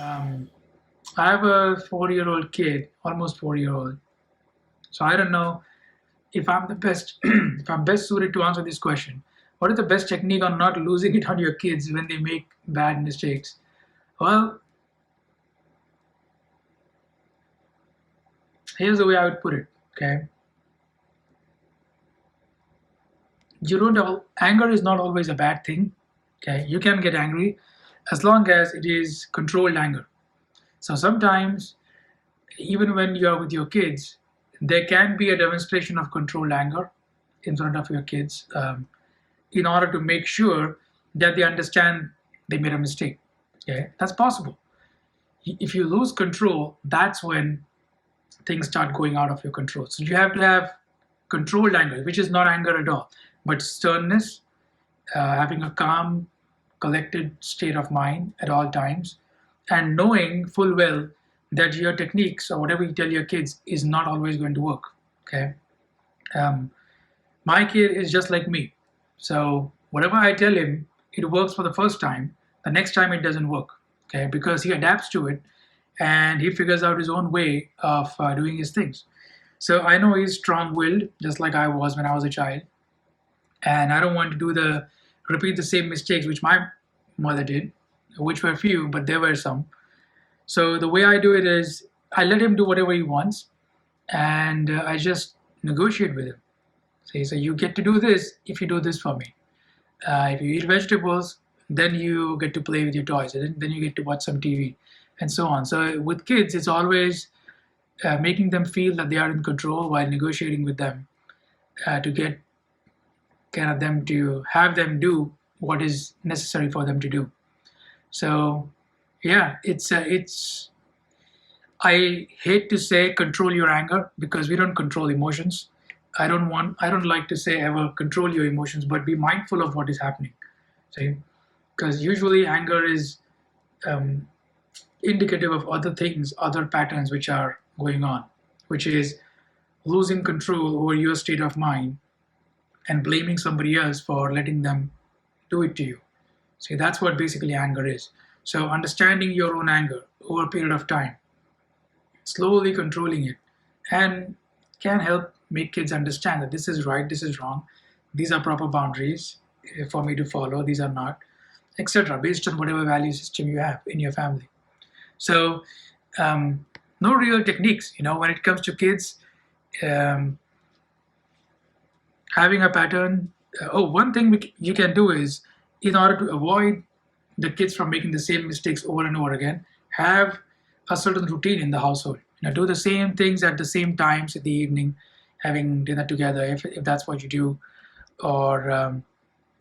Um, I have a 4-year-old kid, almost 4-year-old. So I don't know if I'm the best, if I'm best suited to answer this question. What is the best technique on not losing it on your kids when they make bad mistakes? Well, here's the way I would put it. Okay, you don't all, anger is not always a bad thing. Okay, you can get angry as long as it is controlled anger. So sometimes, even when you are with your kids, there can be a demonstration of controlled anger in front of your kids, in order to make sure that they understand they made a mistake. Okay, that's possible. If you lose control, that's when things start going out of your control. So you have to have controlled anger, which is not anger at all, but sternness, having a calm, collected state of mind at all times, and knowing full well that your techniques or whatever you tell your kids is not always going to work. Okay, um, my kid is just like me, so whatever I tell him, it works for the first time. The next time it doesn't work. Okay, because he adapts to it and he figures out his own way of doing his things. So I know he's strong-willed, just like I was when I was a child, and I don't want to repeat the same mistakes which my mother did, which were few, but there were some. So the way I do it is I let him do whatever he wants, and I just negotiate with him. Say, so you get to do this if you do this for me. If you eat vegetables, then you get to play with your toys, and then you get to watch some TV, and so on. So with kids, it's always making them feel that they are in control while negotiating with them to get kind of them to have them do what is necessary for them to do. So yeah, it's I hate to say control your anger because we don't control emotions. I don't like to say ever control your emotions, but be mindful of what is happening. See, because usually anger is um, indicative of other things, other patterns which are going on, which is losing control over your state of mind and blaming somebody else for letting them do it to you. See, that's what basically anger is. So understanding your own anger over a period of time, slowly controlling it, and can help make kids understand that this is right, this is wrong, these are proper boundaries for me to follow, these are not, etc., based on whatever value system you have in your family. So, no real techniques, when it comes to kids. Um, Having a pattern. One thing you can do is, in order to avoid the kids from making the same mistakes over and over again, have a certain routine in the household. Do the same things at the same times in the evening, having dinner together if that's what you do, or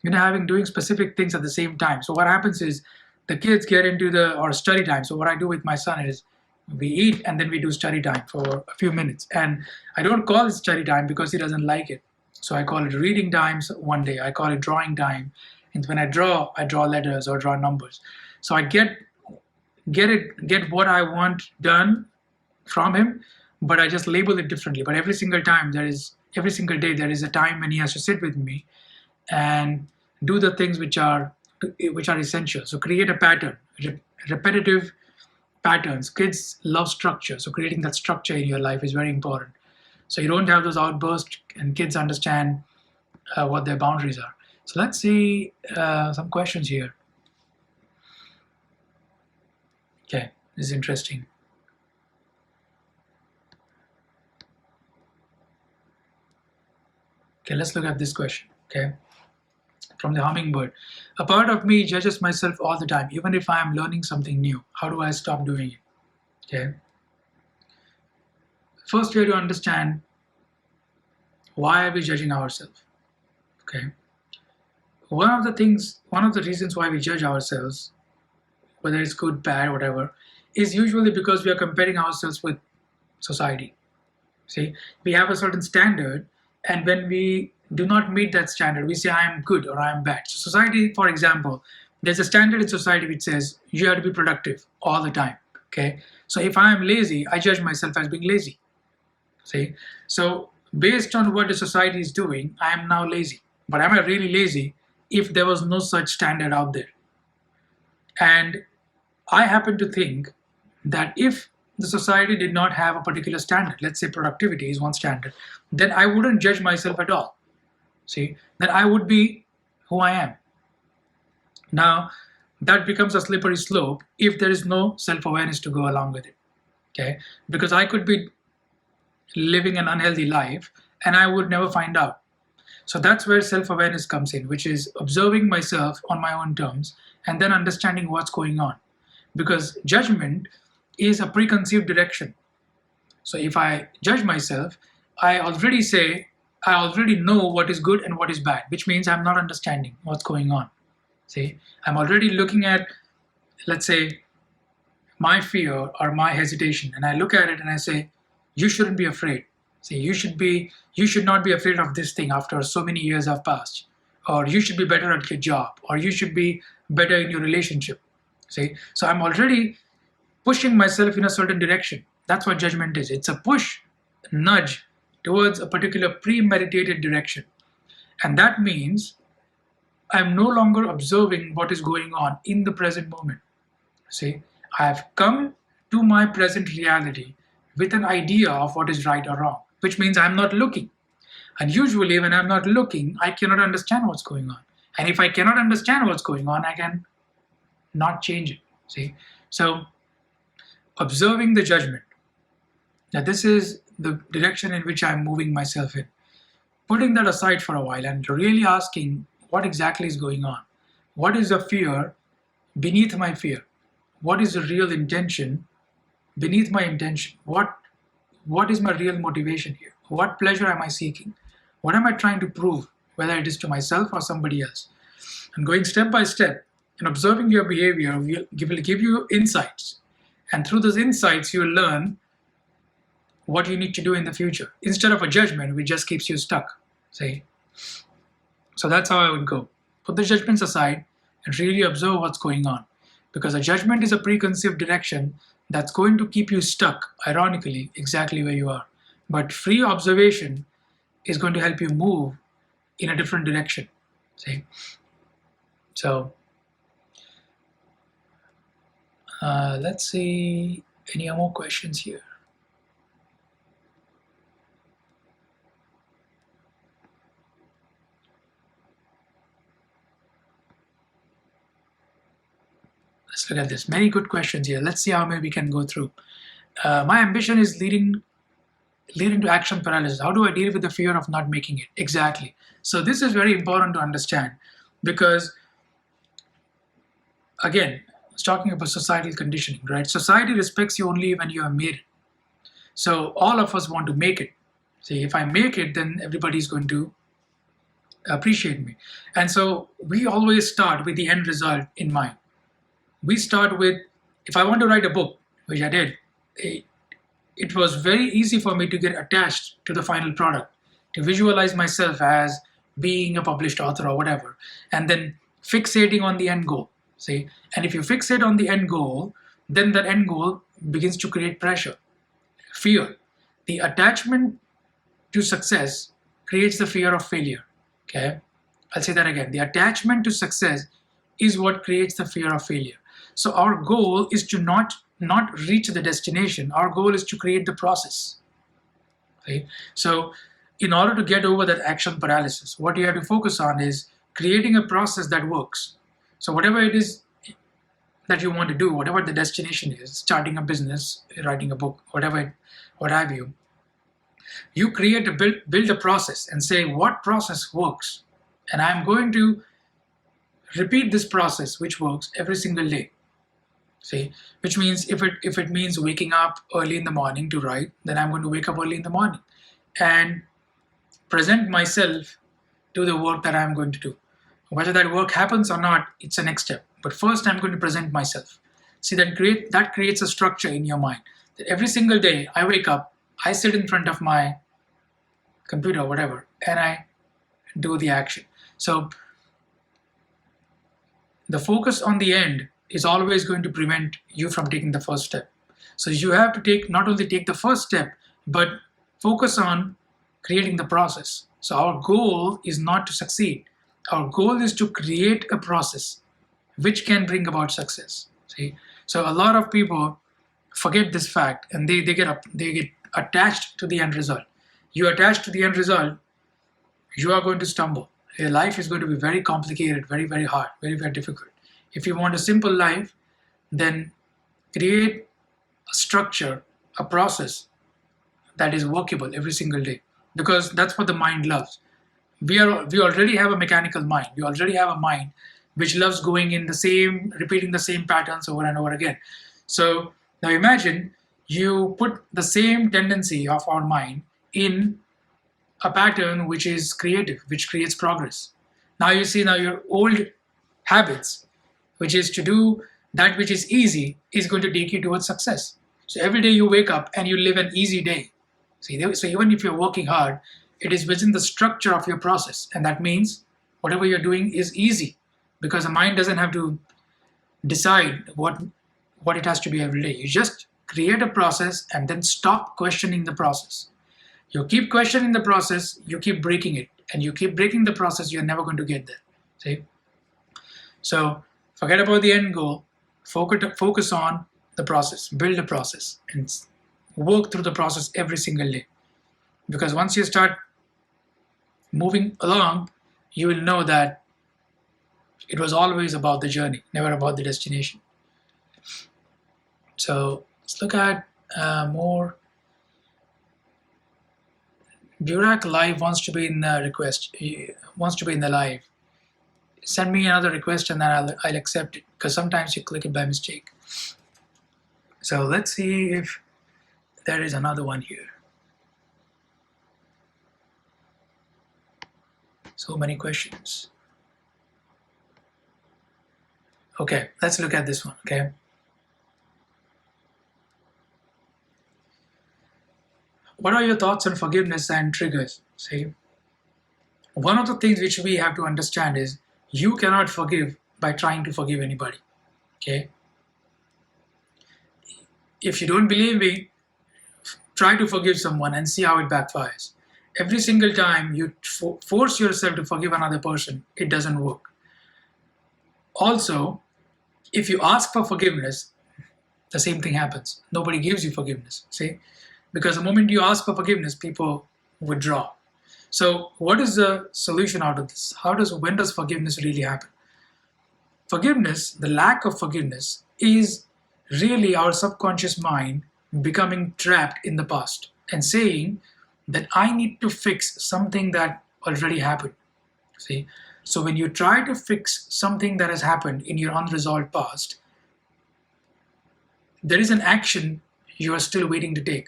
having doing specific things at the same time. So what happens is the kids get into the or study time. So what I do with my son is we eat and then we do study time for a few minutes. And I don't call it study time because he doesn't like it. So I call it reading times one day. I call it drawing time. And when I draw letters or draw numbers. So I get what I want done from him, but I just label it differently. But every single day there is a time when he has to sit with me and do the things which are essential. So create a pattern, repetitive patterns. Kids love structure, so creating that structure in your life is very important. So you don't have those outbursts, and kids understand what their boundaries are. So let's see some questions here. Okay, this is interesting. Okay, let's look at this question. Okay, from the hummingbird. A part of me judges myself all the time, even if I am learning something new. How do I stop doing it? Okay. First, we have to understand why are we judging ourselves. Okay. One of the reasons why we judge ourselves, whether it's good, bad, whatever, is usually because we are comparing ourselves with society. See, we have a certain standard, and when we do not meet that standard, we say I am good or I am bad. So society, for example, there's a standard in society which says you have to be productive all the time. Okay, so if I am lazy, I judge myself as being lazy. See, so based on what the society is doing, I am now lazy. But am I really lazy if there was no such standard out there? And I happen to think that if the society did not have a particular standard, let's say productivity is one standard, then I wouldn't judge myself at all. See, then I would be who I am. Now, that becomes a slippery slope if there is no self awareness to go along with it. Okay, because I could be living an unhealthy life and I would never find out. So that's where self awareness comes in, which is observing myself on my own terms and then understanding what's going on. Because judgment is a preconceived direction. So if I judge myself, I already know what is good and what is bad, which means I'm not understanding what's going on. See, I'm already looking at, let's say, my fear or my hesitation, and I look at it and I say, you shouldn't be afraid. See, you should not be afraid of this thing after so many years have passed. Or you should be better at your job, or you should be better in your relationship. See, so I'm already pushing myself in a certain direction. That's what judgment is. It's a push, nudge towards a particular premeditated direction. And that means I'm no longer observing what is going on in the present moment. See, I have come to my present reality with an idea of what is right or wrong, which means I'm not looking. And usually, when I'm not looking, I cannot understand what's going on. And if I cannot understand what's going on, I can not change it. See, so observing the judgment. Now, this is the direction in which I'm moving myself in. Putting that aside for a while and really asking what exactly is going on. What is the fear beneath my fear? What is the real intention beneath my intention? What is my real motivation here? What pleasure am I seeking? What am I trying to prove, whether it is to myself or somebody else? And going step by step and observing your behavior will give you insights. And through those insights, you will learn what you need to do in the future, instead of a judgment which just keeps you stuck. See? So that's how I would go. Put the judgments aside and really observe what's going on. Because a judgment is a preconceived direction that's going to keep you stuck, ironically, exactly where you are. But free observation is going to help you move in a different direction. See? So let's see any more questions here. Let's look at this. Many good questions here. Let's see how many we can go through. My ambition is leading to action paralysis. How do I deal with the fear of not making it? Exactly. So this is very important to understand, because again, I was talking about societal conditioning, right? Society respects you only when you have made it. So all of us want to make it. See, if I make it, then everybody's going to appreciate me. And so we always start with the end result in mind. We start with, if I want to write a book, which I did, it was very easy for me to get attached to the final product, to visualize myself as being a published author or whatever, and then fixating on the end goal. See, and if you fixate on the end goal, then that end goal begins to create pressure, fear. The attachment to success creates the fear of failure. Okay, I'll say that again. The attachment to success is what creates the fear of failure. So our goal is to not reach the destination. Our goal is to create the process. Okay? So in order to get over that action paralysis, what you have to focus on is creating a process that works. So whatever it is that you want to do, whatever the destination is, starting a business, writing a book, whatever, what have you, you create build a process and say what process works. And I'm going to repeat this process which works every single day. See, which means if it means waking up early in the morning to write, then I'm going to wake up early in the morning and present myself to the work that I'm going to do. Whether that work happens or not, it's a next step. But first I'm going to present myself. See, that creates a structure in your mind. That every single day I wake up, I sit in front of my computer or whatever, and I do the action. So the focus on the end is always going to prevent you from taking the first step. So you have to not only take the first step, but focus on creating the process. So our goal is not to succeed. Our goal is to create a process which can bring about success. See, So a lot of people forget this fact, and they get attached to the end result. You attach to the end result, you are going to stumble. Your life is going to be very complicated, very, very hard, very, very difficult. If you want a simple life, then create a structure, a process that is workable every single day, because that's what the mind loves. We already have a mechanical mind. We already have a mind which loves going in the same, repeating the same patterns over and over again. So now imagine you put the same tendency of our mind in a pattern which is creative, which creates progress. Now you see, now your old habits, which is to do that which is easy, is going to take you towards success. So every day you wake up and you live an easy day. See, so even if you're working hard, it is within the structure of your process, and that means whatever you're doing is easy, because the mind doesn't have to decide what it has to be every day. You just create a process and then stop questioning the process. You keep questioning the process, you keep breaking it, and you keep breaking the process, you're never going to get there. See? So forget about the end goal, focus on the process, build a process, and work through the process every single day. Because once you start moving along, you will know that it was always about the journey, never about the destination. So let's look at more. Burak Live wants to be in the request. He wants to be in the live. Send me another request and then I'll accept it, because sometimes you click it by mistake. So let's see if there is another one here. So many questions. Okay, let's look at this one, okay? What are your thoughts on forgiveness and triggers? See, one of the things which we have to understand is you cannot forgive by trying to forgive anybody, okay? If you don't believe me, try to forgive someone and see how it backfires. Every single time you force yourself to forgive another person, it doesn't work. Also, if you ask for forgiveness, the same thing happens. Nobody gives you forgiveness, see? Because the moment you ask for forgiveness, people withdraw. So what is the solution out of this? When does forgiveness really happen? Forgiveness, the lack of forgiveness, is really our subconscious mind becoming trapped in the past and saying that I need to fix something that already happened. See? So when you try to fix something that has happened in your unresolved past, there is an action you are still waiting to take.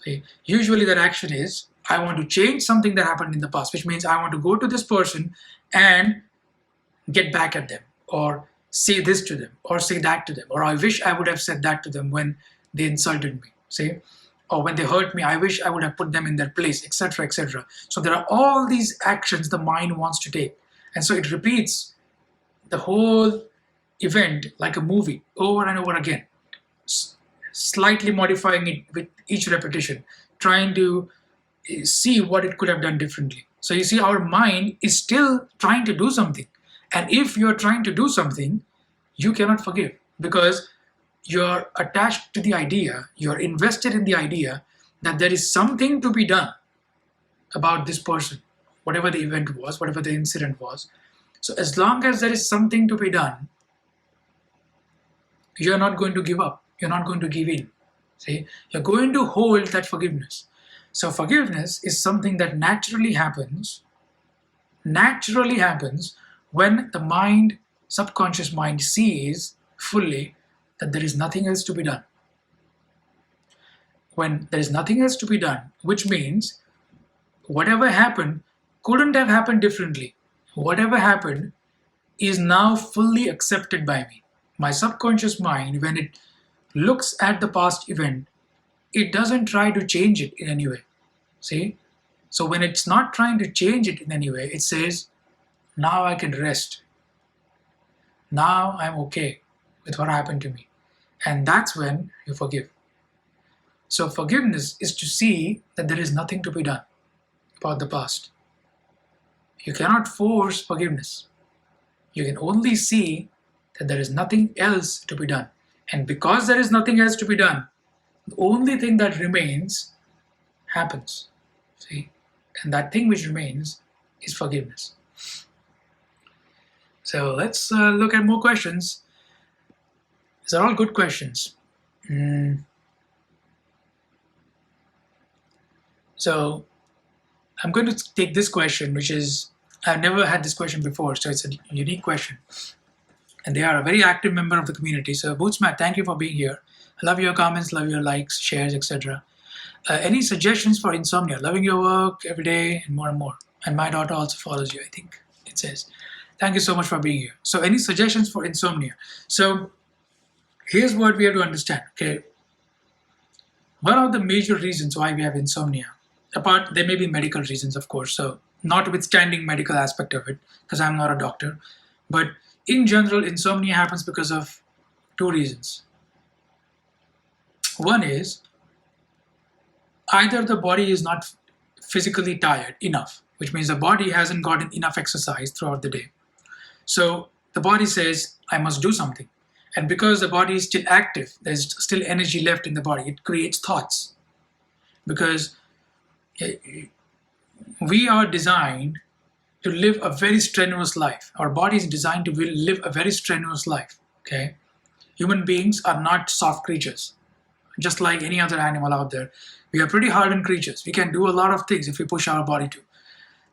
See? Usually that action is, I want to change something that happened in the past, which means I want to go to this person and get back at them, or say this to them, or say that to them, or I wish I would have said that to them when they insulted me, see? Or when they hurt me, I wish I would have put them in their place, etc., etc. So there are all these actions the mind wants to take. And so it repeats the whole event like a movie over and over again, slightly modifying it with each repetition, trying to see what it could have done differently. So you see, our mind is still trying to do something. And if you're trying to do something, you cannot forgive, because you're attached to the idea, you're invested in the idea that there is something to be done about this person, whatever the event was, whatever the incident was. So as long as there is something to be done, you're not going to give up, you're not going to give in. See, you're going to hold that forgiveness. So forgiveness is something that naturally happens when the mind, subconscious mind, sees fully that there is nothing else to be done. When there is nothing else to be done, which means whatever happened couldn't have happened differently. Whatever happened is now fully accepted by me. My subconscious mind, when it looks at the past event, it doesn't try to change it in any way. See? So when it's not trying to change it in any way, it says, now I can rest. Now I'm okay with what happened to me. And that's when you forgive. So forgiveness is to see that there is nothing to be done about the past. You cannot force forgiveness. You can only see that there is nothing else to be done. And because there is nothing else to be done, the only thing that remains happens. See? And that thing which remains is forgiveness. So let's look at more questions. These are all good questions. So I'm going to take this question, which is, I've never had this question before, so it's a unique question. And they are a very active member of the community. So Bootsmat, thank you for being here. I love your comments, love your likes, shares, etc. Any suggestions for insomnia? Loving your work every day and more and more. And my daughter also follows you, I think it says. Thank you so much for being here. So any suggestions for insomnia? So here's what we have to understand, okay? One of the major reasons why we have insomnia, apart, there may be medical reasons, of course, so notwithstanding medical aspect of it, because I'm not a doctor, but in general, insomnia happens because of two reasons. One is either the body is not physically tired enough, which means the body hasn't gotten enough exercise throughout the day. So the body says, I must do something. And because the body is still active, there's still energy left in the body, it creates thoughts. Because we are designed to live a very strenuous life. Our body is designed to live a very strenuous life. Okay, human beings are not soft creatures, just like any other animal out there. We are pretty hardened creatures. We can do a lot of things if we push our body to.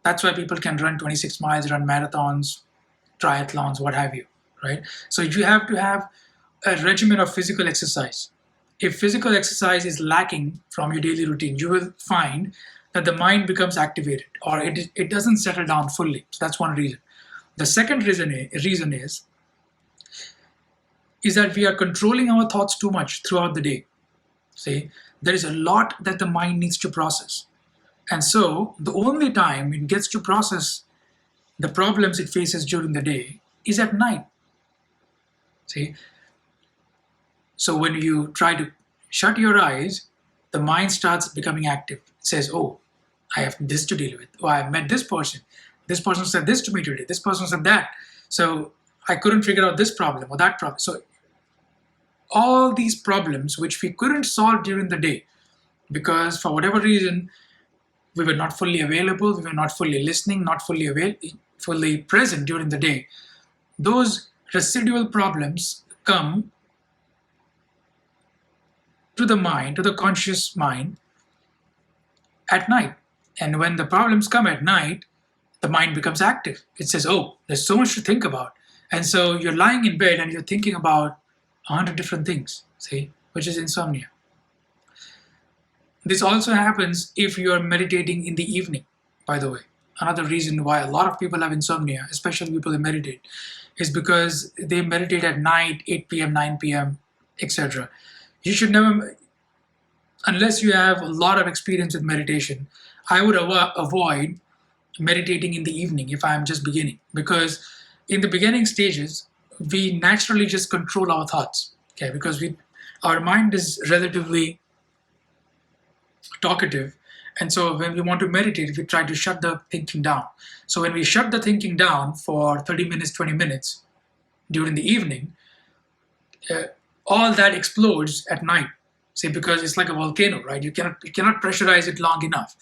That's why people can run 26 miles, run marathons, triathlons, what have you, right? So you have to have a regimen of physical exercise. If physical exercise is lacking from your daily routine, you will find that the mind becomes activated or it doesn't settle down fully. So that's one reason. The second reason is that we are controlling our thoughts too much throughout the day. See, there is a lot that the mind needs to process. And so the only time it gets to process the problems it faces during the day is at night. See, so when you try to shut your eyes, the mind starts becoming active. It says, oh, I have this to deal with. Oh, I have met this person. This person said this to me today. This person said that. So I couldn't figure out this problem or that problem. So all these problems which we couldn't solve during the day because for whatever reason we were not fully available, we were not fully listening, not fully present during the day, those residual problems come to the mind, to the conscious mind at night. And when the problems come at night, the mind becomes active. It says, oh, there's so much to think about. And so you're lying in bed and you're thinking about 100 different things, see, which is insomnia. This also happens if you are meditating in the evening, by the way. Another reason why a lot of people have insomnia, especially people who meditate, is because they meditate at night, 8 p.m., 9 p.m., etc. You should never, unless you have a lot of experience with meditation, I would avoid meditating in the evening if I'm just beginning. Because in the beginning stages, we naturally just control our thoughts, okay? Because our mind is relatively talkative. And so when we want to meditate, we try to shut the thinking down. So when we shut the thinking down for 30 minutes, 20 minutes during the evening, all that explodes at night. See, because it's like a volcano, right? You cannot pressurize it long enough.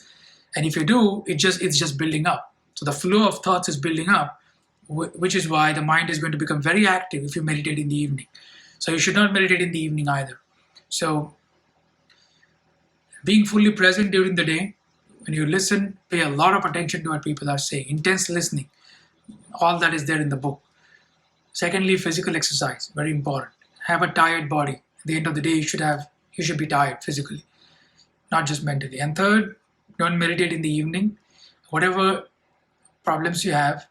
And if you do, it's just building up. So the flow of thoughts is building up, which is why the mind is going to become very active if you meditate in the evening. So you should not meditate in the evening either. So being fully present during the day, when you listen, pay a lot of attention to what people are saying. Intense listening, all that is there in the book. Secondly, physical exercise, very important. Have a tired body. At the end of the day, you should be tired physically, not just mentally. And third, don't meditate in the evening. Whatever problems you have,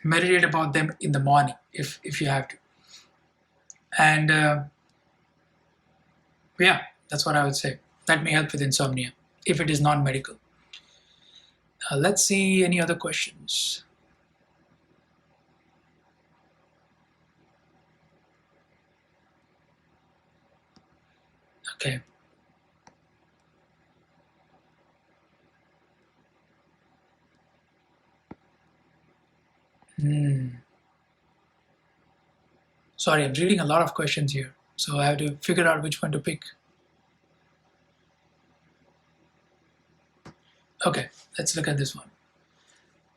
meditate about them in the morning if you have to. And yeah, that's what I would say. That may help with insomnia if it is non-medical. Let's see any other questions. Okay. Sorry, I'm reading a lot of questions here, so I have to figure out which one to pick. Okay, let's look at this one.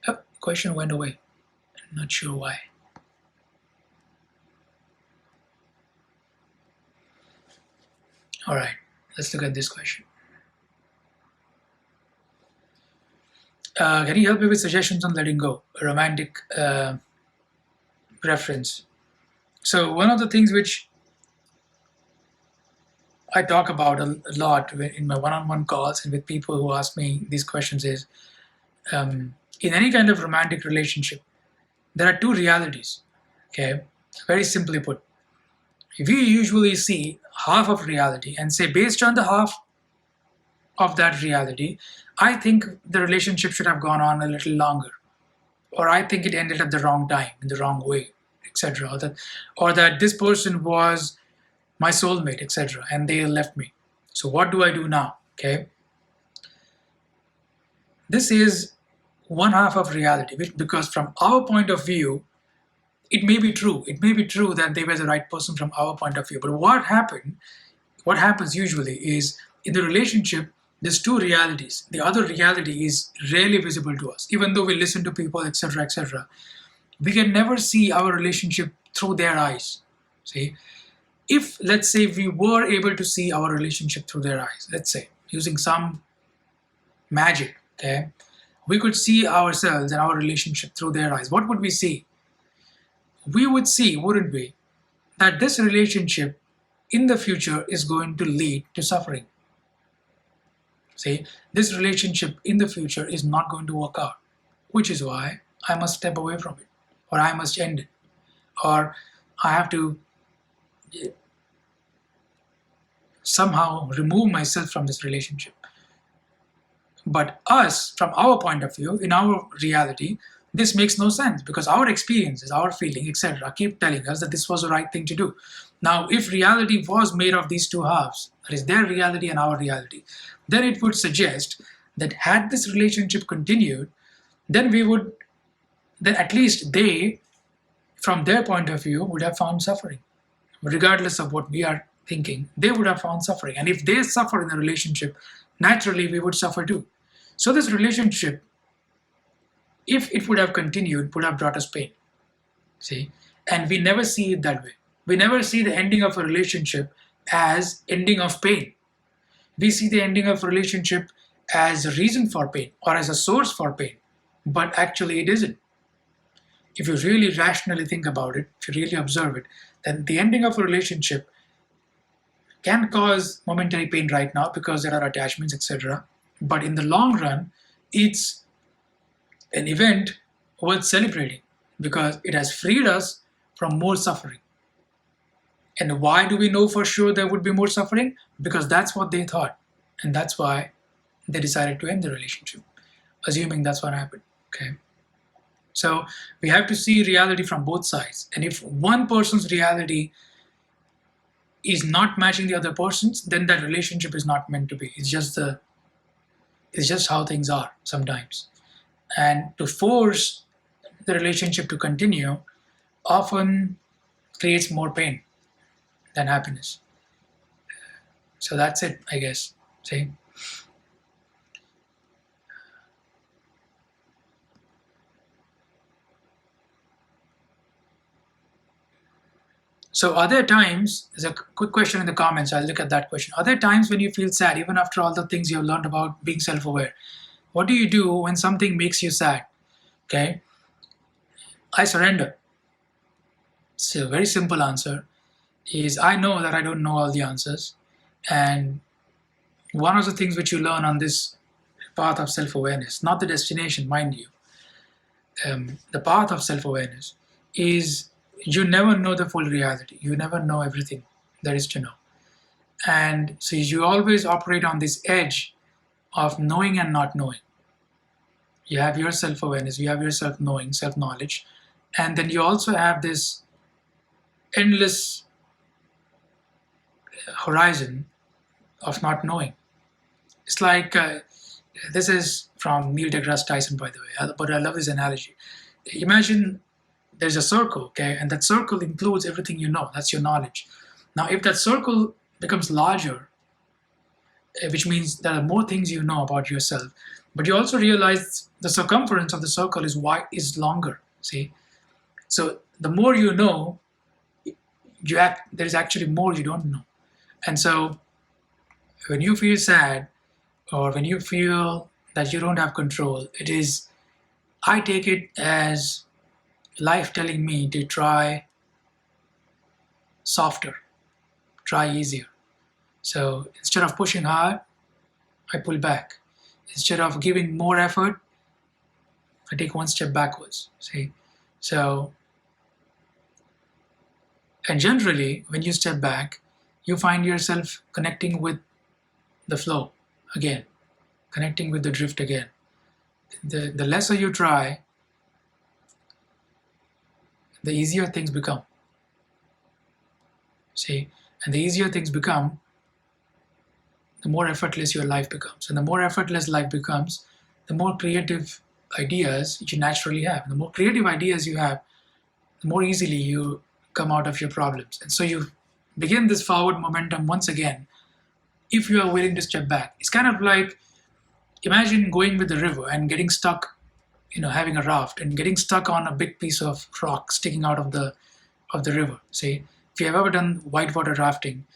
Oh, question went away. I'm not sure why. All right, let's look at this question. Can you help me with suggestions on letting go? A romantic reference. So one of the things which I talk about a lot in my one-on-one calls and with people who ask me these questions is, in any kind of romantic relationship, there are two realities. Okay, very simply put, we usually see half of reality and say, based on the half of that reality, I think the relationship should have gone on a little longer, or I think it ended at the wrong time, in the wrong way, etc. Or that this person was my soulmate, etc., and they left me. So what do I do now? Okay, this is one half of reality, because from our point of view, it may be true. It may be true that they were the right person from our point of view. But what happens usually is, in the relationship, there's two realities. The other reality is rarely visible to us, even though we listen to people, etc., etc. We can never see our relationship through their eyes. See, if let's say we were able to see our relationship through their eyes, let's say using some magic, okay, we could see ourselves and our relationship through their eyes. What would we see? We would see, wouldn't we, that this relationship in the future is going to lead to suffering. See, this relationship in the future is not going to work out, which is why I must step away from it, or I must end it, or I have to somehow remove myself from this relationship. But us, from our point of view, in our reality, this makes no sense, because our experiences, our feeling, etc., keep telling us that this was the right thing to do. Now, if reality was made of these two halves, that is their reality and our reality, then it would suggest that had this relationship continued, then at least they, from their point of view, would have found suffering. Regardless of what we are thinking, they would have found suffering. And if they suffer in a relationship, naturally we would suffer too. So this relationship, if it would have continued, would have brought us pain. See? And we never see it that way. We never see the ending of a relationship as ending of pain. We see the ending of a relationship as a reason for pain or as a source for pain. But actually it isn't. If you really rationally think about it, if you really observe it, then the ending of a relationship can cause momentary pain right now because there are attachments, etc. But in the long run, it's an event worth celebrating because it has freed us from more suffering. And why do we know for sure there would be more suffering? Because that's what they thought. And that's why they decided to end the relationship, assuming that's what happened. Okay. So we have to see reality from both sides. And if one person's reality is not matching the other person's, then that relationship is not meant to be. It's just how things are sometimes. And to force the relationship to continue often creates more pain than happiness. So that's it, I guess. See? So are there times, there's a quick question in the comments, I'll look at that question. Are there times when you feel sad, even after all the things you've learned about being self-aware? What do you do when something makes you sad? Okay, I surrender. So a very simple answer is I know that I don't know all the answers. And one of the things which you learn on this path of self-awareness, not the destination, mind you, the path of self-awareness is you never know the full reality. You never know everything there is to know. And so you always operate on this edge of knowing and not knowing. You have your self-awareness, you have your self-knowing, self-knowledge, and then you also have this endless horizon of not knowing. It's like, this is from Neil deGrasse Tyson, by the way, but I love this analogy. Imagine there's a circle, okay, and that circle includes everything you know. That's your knowledge. Now, if that circle becomes larger, which means there are more things you know about yourself, but you also realize the circumference of the circle is longer. See, so the more you know, there's actually more you don't know. And so when you feel sad or when you feel that you don't have control, I take it as life telling me to try softer, try easier. So instead of pushing hard, I pull back. Instead of giving more effort, I take one step backwards. See? So, and generally, when you step back, you find yourself connecting with the flow again, connecting with the drift again. The lesser you try, the easier things become. See? And the easier things become, the more effortless your life becomes. And the more effortless life becomes, the more creative ideas you naturally have. The more creative ideas you have, the more easily you come out of your problems. And so you begin this forward momentum once again if you are willing to step back. It's kind of like, imagine going with the river and getting stuck, having a raft and getting stuck on a big piece of rock sticking out of the river. See, if you have ever done whitewater rafting,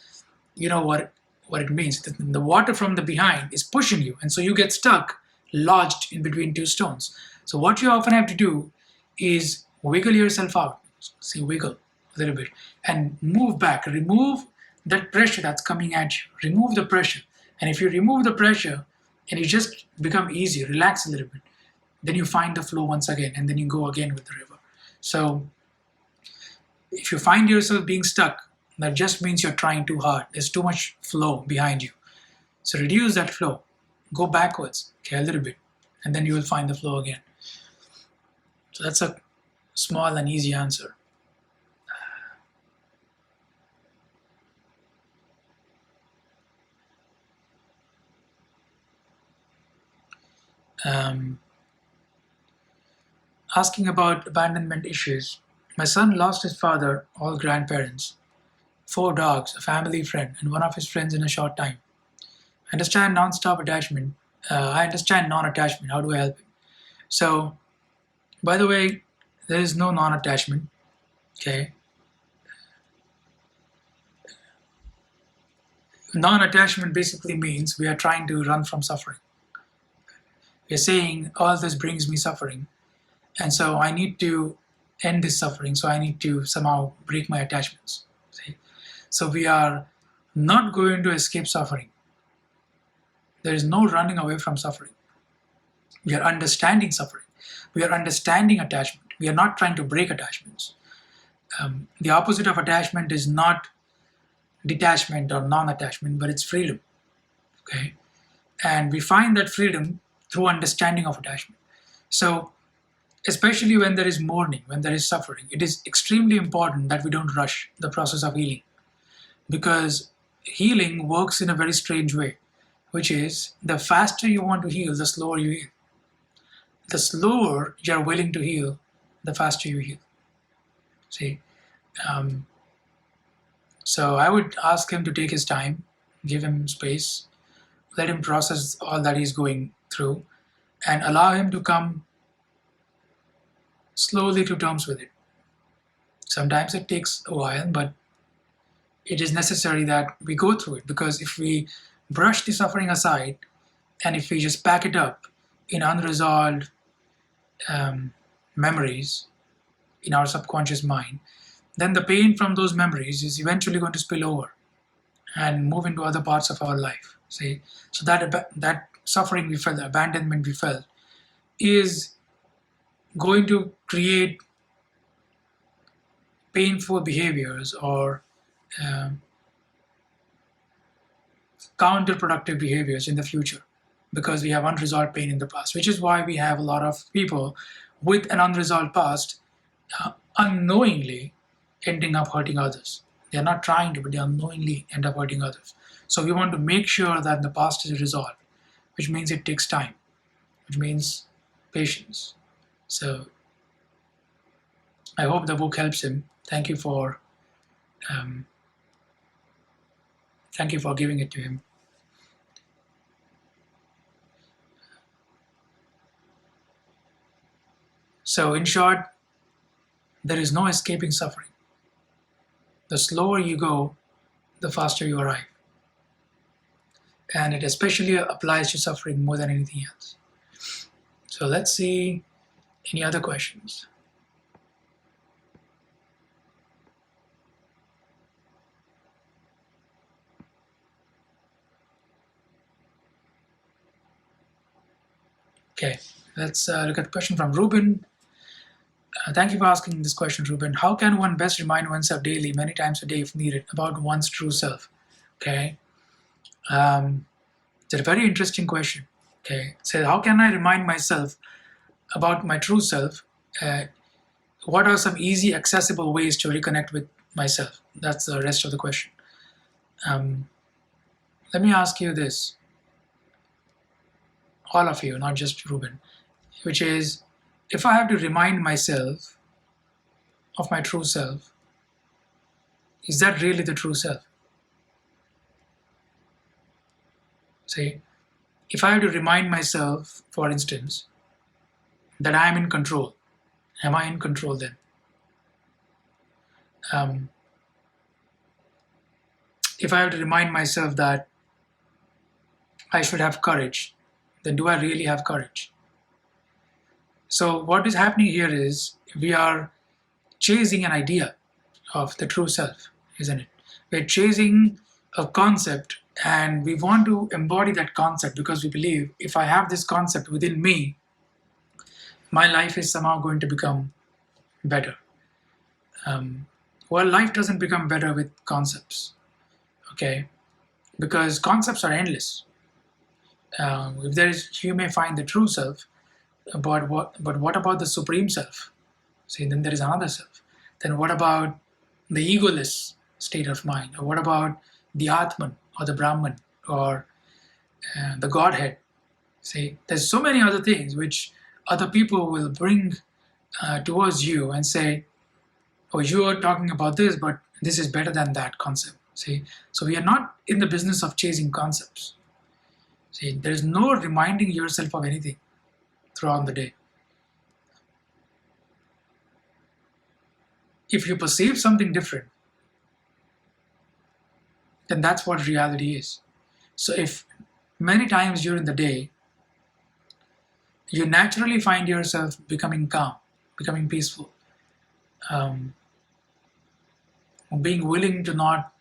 you know what it means. The water from the behind is pushing you, and so you get stuck, lodged in between two stones. So what you often have to do is wiggle yourself out. See, wiggle a little bit and move back. Remove that pressure that's coming at you. Remove the pressure. And if you remove the pressure and you just become easy, relax a little bit, then you find the flow once again, and then you go again with the river. So if you find yourself being stuck, that just means you're trying too hard. There's too much flow behind you. So reduce that flow. Go backwards, okay, a little bit, and then you will find the flow again. So that's a small and easy answer. Asking about abandonment issues. My son lost his father, all grandparents, 4 dogs, a family friend, and one of his friends in a short time. I understand non-stop attachment. I understand non-attachment. How do I help him? So, by the way, there is no non-attachment. Okay. Non-attachment basically means we are trying to run from suffering. We are saying all this brings me suffering, and so I need to end this suffering. So I need to somehow break my attachments. See? So we are not going to escape suffering. There is no running away from suffering. We are understanding suffering. We are understanding attachment. We are not trying to break attachments. The opposite of attachment is not detachment or non-attachment, but it's freedom. Okay, and we find that freedom through understanding of attachment. So, especially when there is mourning, when there is suffering, it is extremely important that we don't rush the process of healing, because healing works in a very strange way, which is the faster you want to heal, the slower you heal. The slower you are willing to heal, the faster you heal. See, so I would ask him to take his time, give him space, let him process all that he's going through, and allow him to come slowly to terms with it. Sometimes it takes a while, but it is necessary that we go through it, because if we brush the suffering aside and if we just pack it up in unresolved memories in our subconscious mind, then the pain from those memories is eventually going to spill over and move into other parts of our life. See, so that suffering we felt, the abandonment we felt, is going to create painful behaviors or counterproductive behaviors in the future, because we have unresolved pain in the past, which is why we have a lot of people with an unresolved past unknowingly ending up hurting others. They are not trying to, but they unknowingly end up hurting others. So we want to make sure that the past is resolved, which means it takes time, which means patience. So I hope the book helps him. Um, thank you for giving it to him. So in short, there is no escaping suffering. The slower you go, the faster you arrive. And it especially applies to suffering more than anything else. So let's see any other questions. Okay, let's look at the question from Ruben. Thank you for asking this question, Ruben. How can one best remind oneself daily, many times a day if needed, about one's true self? Okay, it's a very interesting question. Okay, so how can I remind myself about my true self? What are some easy, accessible ways to reconnect with myself? That's the rest of the question. Let me ask you this, all of you, not just Ruben, which is, if I have to remind myself of my true self, is that really the true self? See, if I have to remind myself, for instance, that I am in control, am I in control then? If I have to remind myself that I should have courage, then do I really have courage? So what is happening here is we are chasing an idea of the true self, isn't it? We're chasing a concept and we want to embody that concept because we believe if I have this concept within me, my life is somehow going to become better. Well, life doesn't become better with concepts, okay? Because concepts are endless. If there is, you may find the true self, but what about the supreme self? See, then there is another self. Then what about the egoless state of mind? Or what about the Atman or the Brahman or the Godhead? See, there's so many other things which other people will bring towards you and say, oh, you are talking about this, but this is better than that concept. See, so we are not in the business of chasing concepts. See, there is no reminding yourself of anything throughout the day. If you perceive something different, then that's what reality is. So if many times during the day, you naturally find yourself becoming calm, becoming peaceful, being willing to not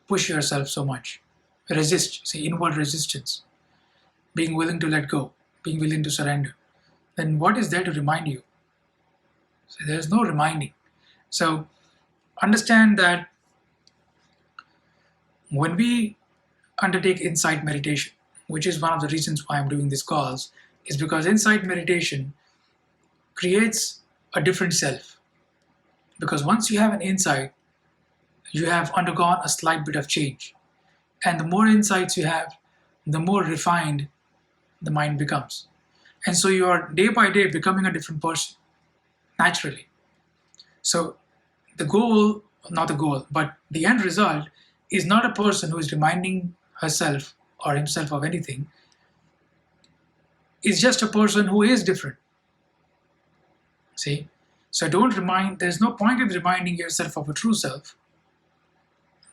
push yourself so much, resist, say inward resistance, being willing to let go, being willing to surrender, then what is there to remind you? So there's no reminding. So understand that when we undertake insight meditation, which is one of the reasons why I'm doing these calls, is because insight meditation creates a different self. Because once you have an insight, you have undergone a slight bit of change. And the more insights you have, the more refined the mind becomes. And so you are day by day becoming a different person, naturally. So the goal, not the goal, but the end result is not a person who is reminding herself or himself of anything. It's just a person who is different. See? So there's no point in reminding yourself of a true self.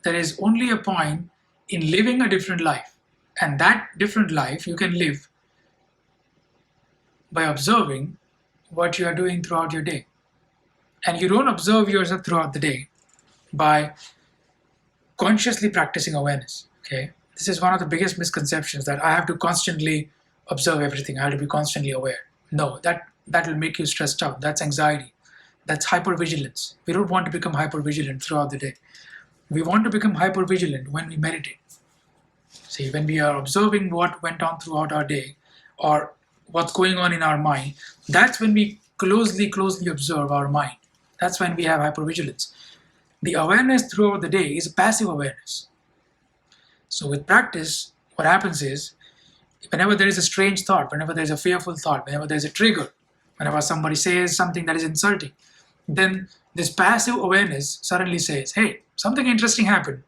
There is only a point in living a different life. And that different life you can live by observing what you are doing throughout your day. And you don't observe yourself throughout the day by consciously practicing awareness. Okay, this is one of the biggest misconceptions, that I have to constantly observe everything. I have to be constantly aware. No, that will make you stressed out. That's anxiety. That's hypervigilance. We don't want to become hypervigilant throughout the day. We want to become hypervigilant when we meditate. See, when we are observing what went on throughout our day or what's going on in our mind, that's when we closely observe our mind. That's when we have hypervigilance. The awareness throughout the day is passive awareness. So with practice, what happens is, whenever there is a strange thought, whenever there is a fearful thought, whenever there is a trigger, whenever somebody says something that is insulting, then this passive awareness suddenly says, hey, something interesting happened.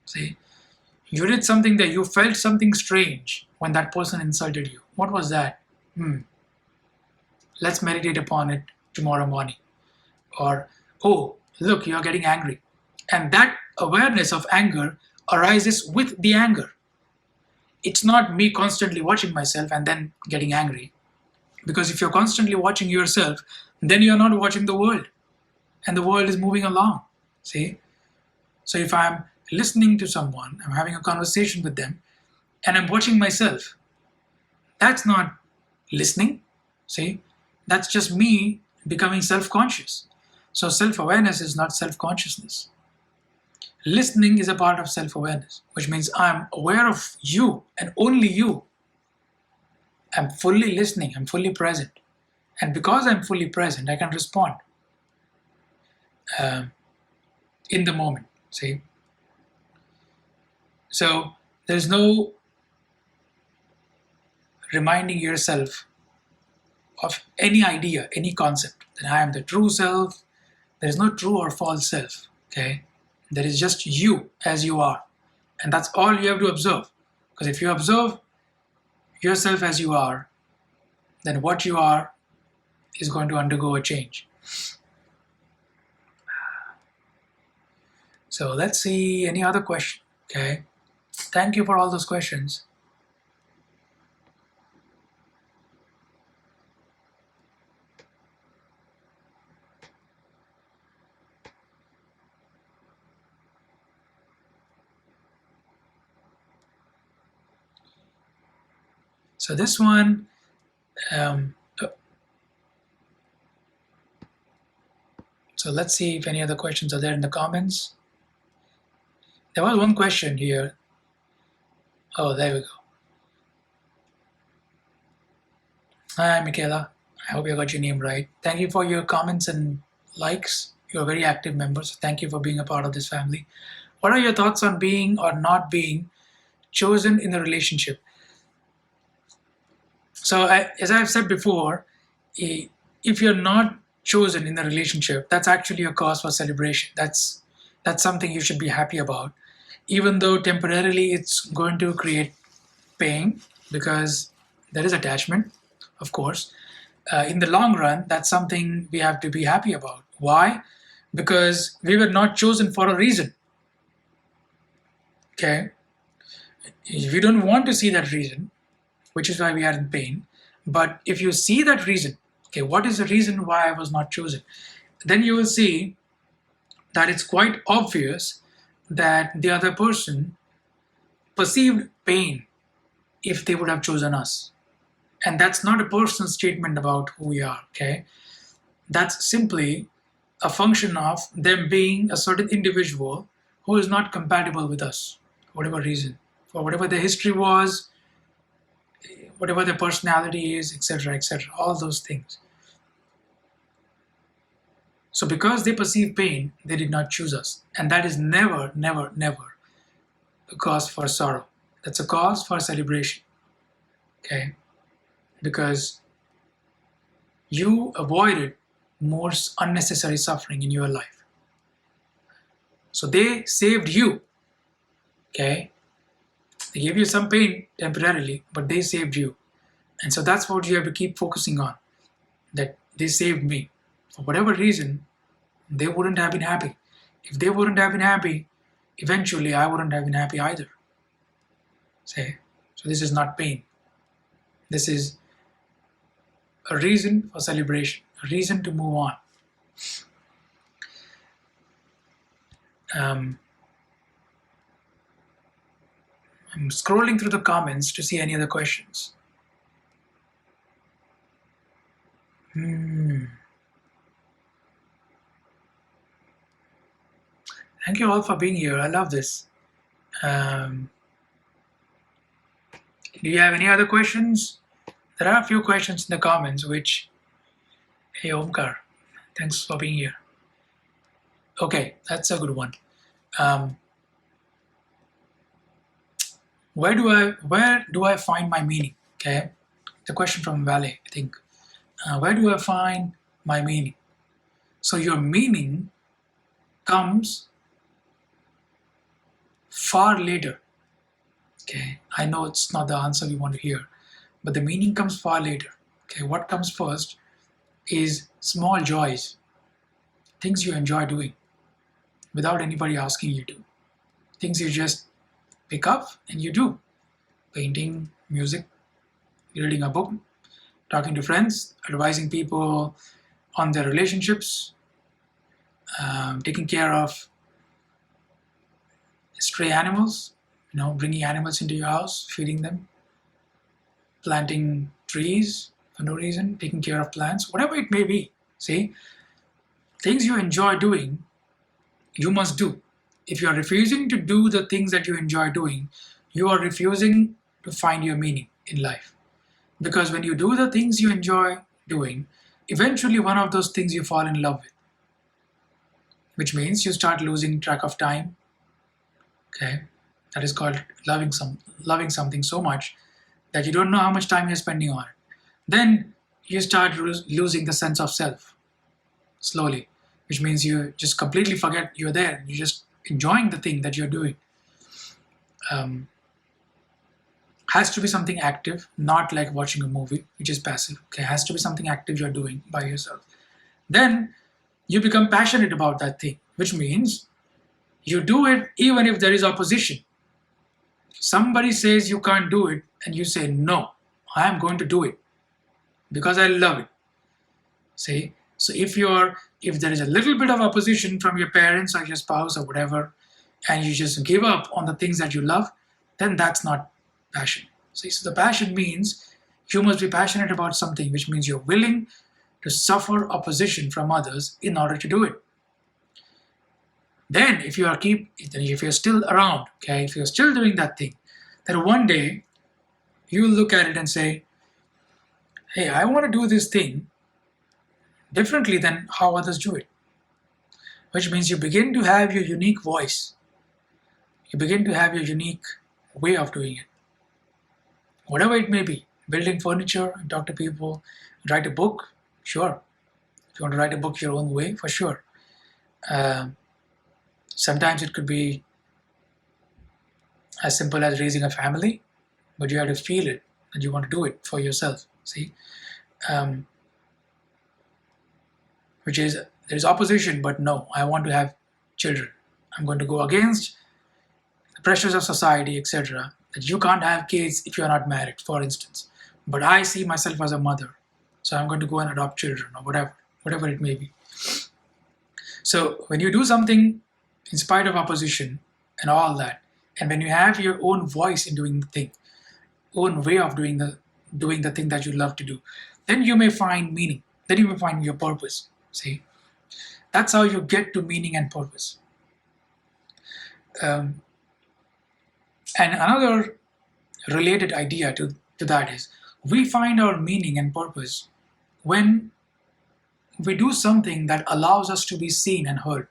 See, you did something that you felt something strange when that person insulted you. What was that? Let's meditate upon it tomorrow morning. Or, oh, look, you're getting angry. And that awareness of anger arises with the anger. It's not me constantly watching myself and then getting angry. Because if you're constantly watching yourself, then you're not watching the world. And the world is moving along. See? So if I'm listening to someone, I'm having a conversation with them, and I'm watching myself, that's not listening. See? That's just me becoming self-conscious. So self-awareness is not self-consciousness. Listening is a part of self-awareness, which means I'm aware of you and only you. I'm fully listening, I'm fully present. And because I'm fully present, I can respond in the moment, see? So there's no reminding yourself of any idea, any concept, that I am the true self. There is no true or false self, okay? There is just you as you are. And that's all you have to observe. Because if you observe yourself as you are, then what you are is going to undergo a change. So let's see any other question, okay? Thank you for all those questions. So this one, so let's see if any other questions are there in the comments. There was one question here. Oh, there we go. Hi, Michaela. I hope you got your name right. Thank you for your comments and likes. You're a very active member, so thank you for being a part of this family. What are your thoughts on being or not being chosen in a relationship? So, as I've said before, if you're not chosen in a relationship, that's actually a cause for celebration. That's something you should be happy about, even though temporarily it's going to create pain because there is attachment, of course. In the long run, that's something we have to be happy about. Why? Because we were not chosen for a reason. Okay? We don't want to see that reason, which is why we are in pain. But if you see that reason, okay, what is the reason why I was not chosen? Then you will see that it's quite obvious that the other person perceived pain if they would have chosen us. And that's not a personal statement about who we are, okay? That's simply a function of them being a certain individual who is not compatible with us, for whatever reason, for whatever their history was, whatever their personality is, etc., all those things. So because they perceive pain, they did not choose us. And that is never, never, never a cause for sorrow. That's a cause for celebration, okay? Because you avoided more unnecessary suffering in your life. So they saved you, okay? They gave you some pain temporarily, but they saved you. And so that's what you have to keep focusing on, that they saved me. For whatever reason, they wouldn't have been happy. If they wouldn't have been happy, eventually I wouldn't have been happy either. Say, so this is not pain. This is a reason for celebration, a reason to move on. I'm scrolling through the comments to see any other questions. Thank you all for being here. I love this. Do you have any other questions? There are a few questions in the comments which, hey Omkar, thanks for being here. Okay, that's a good one. Where do I find my meaning? Okay, the question from Valley, I think. Where do I find my meaning? So your meaning comes far later. Okay, I know it's not the answer we want to hear, but the meaning comes far later. Okay, what comes first is small joys, things you enjoy doing without anybody asking you to, things you just pick up and you do. Painting, music, reading a book, talking to friends, advising people on their relationships, taking care of stray animals, bringing animals into your house, feeding them, planting trees for no reason, taking care of plants, whatever it may be. See, things you enjoy doing, you must do. If you are refusing to do the things that you enjoy doing, you are refusing to find your meaning in life. Because when you do the things you enjoy doing, eventually one of those things you fall in love with, which means you start losing track of time. Okay, that is called loving something so much that you don't know how much time you're spending on it. Then you start losing the sense of self slowly, which means you just completely forget you're there. You're just enjoying the thing that you're doing. Has to be something active, not like watching a movie, which is passive. Okay, has to be something active you're doing by yourself. Then you become passionate about that thing, which means you do it even if there is opposition. Somebody says you can't do it, and you say, no, I am going to do it because I love it. See? So if there is a little bit of opposition from your parents or your spouse or whatever, and you just give up on the things that you love, then that's not passion. See, so the passion means you must be passionate about something, which means you're willing to suffer opposition from others in order to do it. Then if you're still around, okay, if you're still doing that thing, then one day you'll look at it and say, hey, I want to do this thing differently than how others do it. Which means you begin to have your unique voice. You begin to have your unique way of doing it. Whatever it may be, building furniture, talk to people, write a book, sure. If you want to write a book your own way, for sure. Sometimes it could be as simple as raising a family, but you have to feel it and you want to do it for yourself. See, which is there is opposition, but no, I want to have children. I'm going to go against the pressures of society, etc. That you can't have kids if you're not married, for instance. But I see myself as a mother, so I'm going to go and adopt children or whatever it may be. So when you do something in spite of opposition and all that, and when you have your own voice in doing the thing, own way of doing the thing that you love to do, then you may find meaning. Then you may find your purpose. See, that's how you get to meaning and purpose. And another related idea to that is we find our meaning and purpose when we do something that allows us to be seen and heard.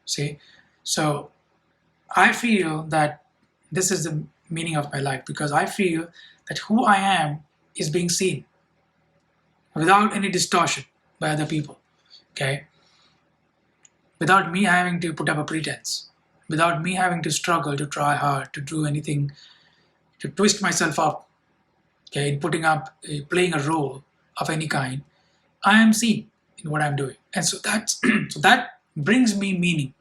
See, so I feel that this is the meaning of my life because I feel that who I am is being seen without any distortion by other people. Okay, without me having to put up a pretense, without me having to struggle to try hard to do anything, to twist myself up, okay, in playing a role of any kind, I am seen in what I'm doing, and so that brings me meaning,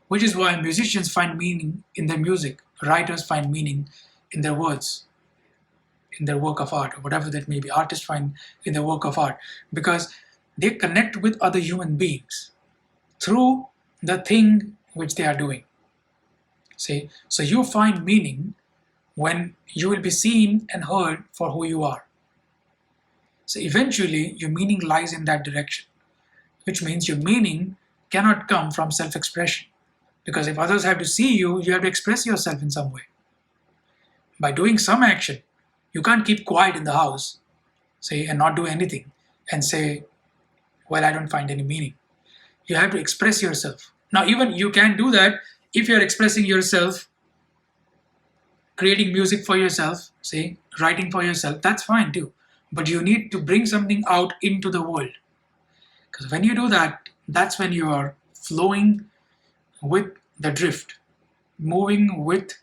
which is why musicians find meaning in their music, writers find meaning in their words, in their work of art, or whatever that may be. Artists find in their work of art because they connect with other human beings through the thing which they are doing. See, so you find meaning when you will be seen and heard for who you are. So eventually your meaning lies in that direction, which means your meaning cannot come from self-expression. Because if others have to see you, you have to express yourself in some way. By doing some action, you can't keep quiet in the house, say, and not do anything and say, well, I don't find any meaning. You have to express yourself. Now, even you can do that if you're expressing yourself, creating music for yourself, say, writing for yourself, that's fine too. But you need to bring something out into the world. Because when you do that, that's when you are flowing with the drift, moving with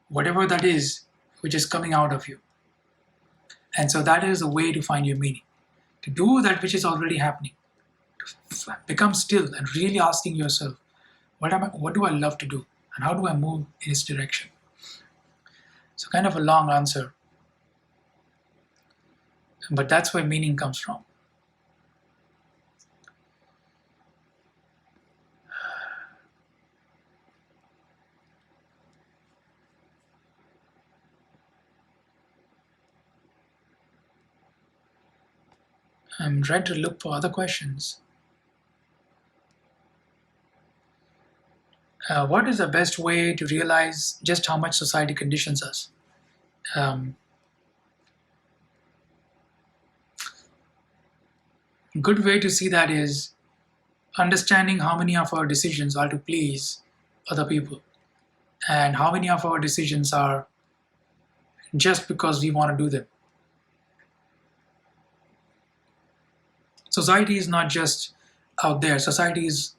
whatever that is which is coming out of you. And so that is the way to find your meaning. To do that which is already happening. To become still and really asking yourself, what do I love to do? And how do I move in its direction? So kind of a long answer. But that's where meaning comes from. I'm trying to look for other questions. What is the best way to realize just how much society conditions us? Good way to see that is understanding how many of our decisions are to please other people and how many of our decisions are just because we want to do them. Society is not just out there. Society is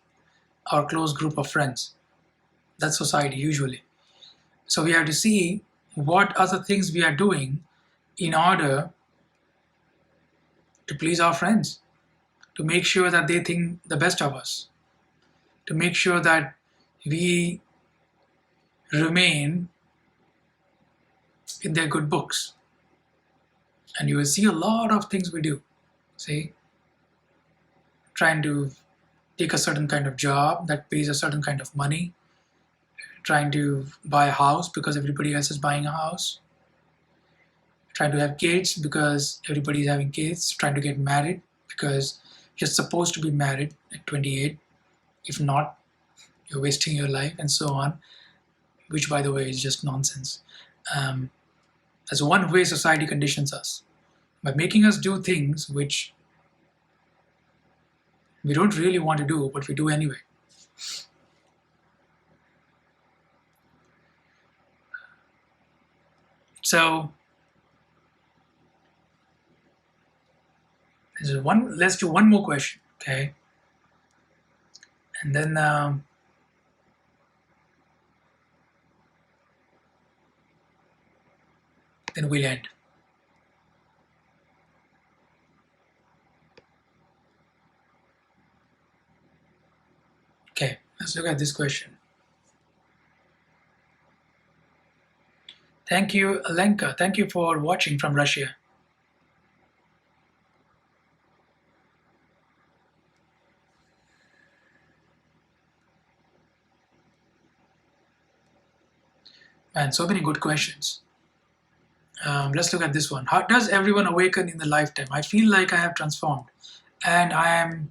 our close group of friends. That's society usually. So we have to see what other things we are doing in order to please our friends, to make sure that they think the best of us, to make sure that we remain in their good books. And you will see a lot of things we do. See, trying to take a certain kind of job that pays a certain kind of money, trying to buy a house because everybody else is buying a house, trying to have kids because everybody is having kids, trying to get married because you're supposed to be married at 28. If not, you're wasting your life, and so on, which, by the way, is just nonsense. That's one way society conditions us, by making us do things which we don't really want to do, but we do anyway. So let's do one more question, okay? And then we'll end. Okay, let's look at this question. Thank you, Alenka. Thank you for watching from Russia. Man, so many good questions. Let's look at this one. How does everyone awaken in the lifetime? I feel like I have transformed and I am,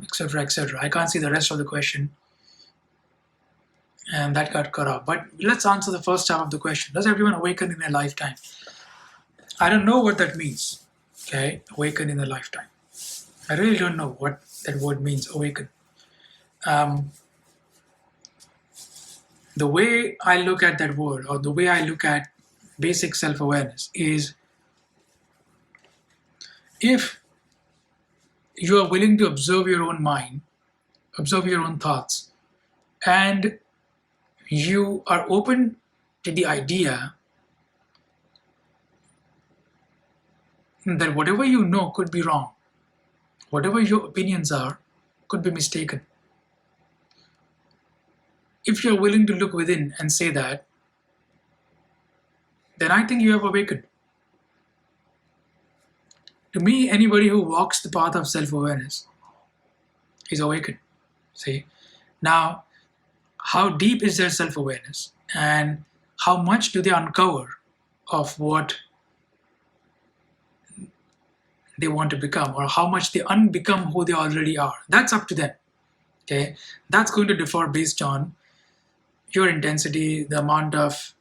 etc., etc. I can't see the rest of the question. And that got cut off. But let's answer the first half of the question. Does everyone awaken in their lifetime? I don't know what that means. Okay, awaken in a lifetime. I really don't know what that word means, awaken. The way I look at that word, or the way I look at basic self-awareness, is if you are willing to observe your own mind, observe your own thoughts, and you are open to the idea that whatever you know could be wrong, whatever your opinions are could be mistaken. If you're willing to look within and say that, then I think you have awakened. To me, anybody who walks the path of self-awareness is awakened. See? Now, how deep is their self-awareness and how much do they uncover of what they want to become, or how much they unbecome who they already are? That's up to them. Okay? That's going to differ based on your intensity, the amount of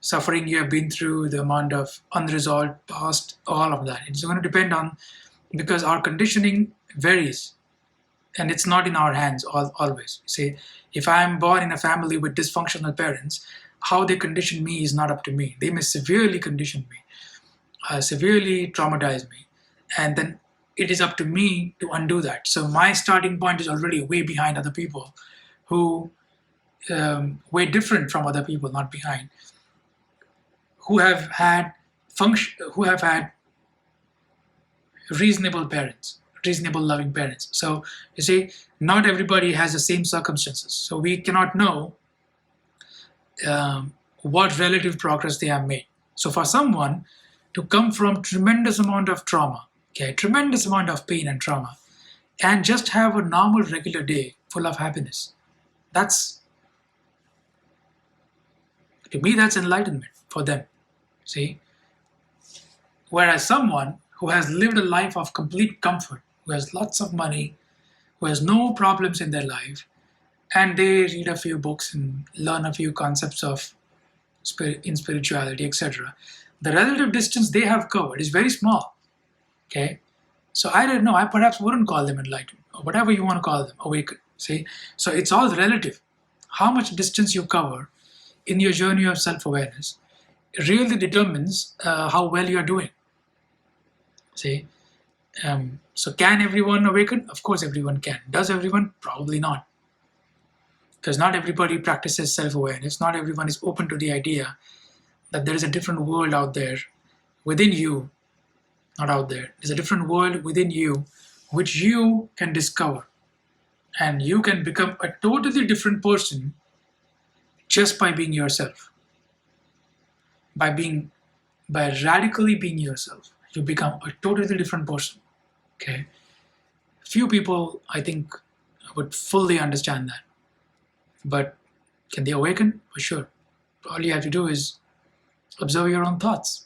suffering you have been through, the amount of unresolved past, all of that. It's going to depend on, because our conditioning varies and it's not in our hands always. See, if I am born in a family with dysfunctional parents, how they condition me is not up to me. They may severely condition me, severely traumatize me, and then it is up to me to undo that. So my starting point is already way behind other people who way different from other people, not behind, who have had who have had reasonable parents, reasonable loving parents. So you see, not everybody has the same circumstances. So we cannot know what relative progress they have made. So for someone to come from tremendous amount of trauma, okay, tremendous amount of pain and trauma, and just have a normal regular day full of happiness, that's, to me, that's enlightenment for them. See, whereas someone who has lived a life of complete comfort, who has lots of money, who has no problems in their life, and they read a few books and learn a few concepts of in spirituality, etc., the relative distance they have covered is very small. Okay, so I don't know. I perhaps wouldn't call them enlightened or whatever you want to call them, awaken. See, so it's all relative. How much distance you cover in your journey of self-awareness really determines how well you're doing. See, so can everyone awaken? Of course, everyone can. Does everyone? Probably not. Because not everybody practices self-awareness. Not everyone is open to the idea that there is a different world out there within you, not out there. There's a different world within you which you can discover. And you can become a totally different person just by being yourself. By radically being yourself, you become a totally different person. Okay. Few people, I think, would fully understand that. But can they awaken? For sure. All you have to do is observe your own thoughts,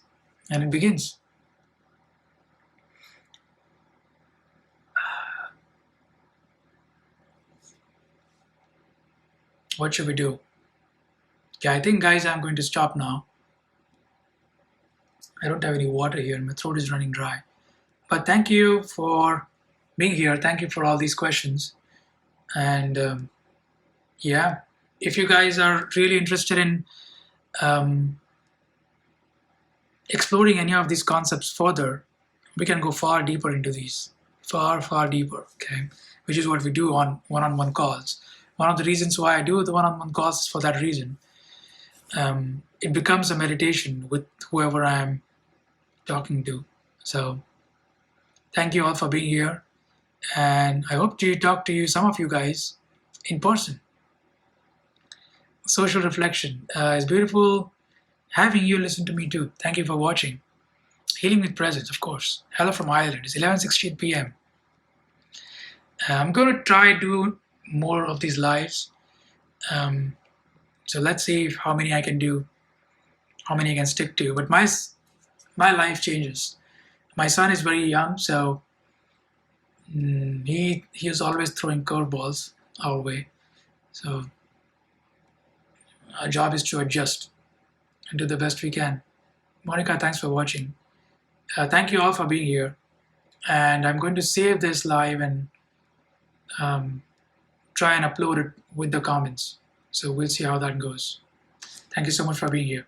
and it begins. What should we do? Okay, I think, guys, I'm going to stop now. I don't have any water here, and my throat is running dry. But thank you for being here. Thank you for all these questions. And yeah, if you guys are really interested in exploring any of these concepts further, we can go far deeper into these, far deeper, okay? Which is what we do on one-on-one calls. One of the reasons why I do the one-on-one calls is for that reason. It becomes a meditation with whoever I'm talking to. So thank you all for being here, and I hope to talk to some of you guys in person. Social reflection is beautiful. Having you listen to me too. Thank you for watching. Healing with Presence, of course. Hello from Ireland. It's 11:16 p.m. I'm going to try do more of these lives. So let's see how many I can do, how many I can stick to. But my life changes. My son is very young, so he is always throwing curveballs our way. So our job is to adjust and do the best we can. Monica, thanks for watching. Thank you all for being here. And I'm going to save this live and try and upload it with the comments. So we'll see how that goes. Thank you so much for being here.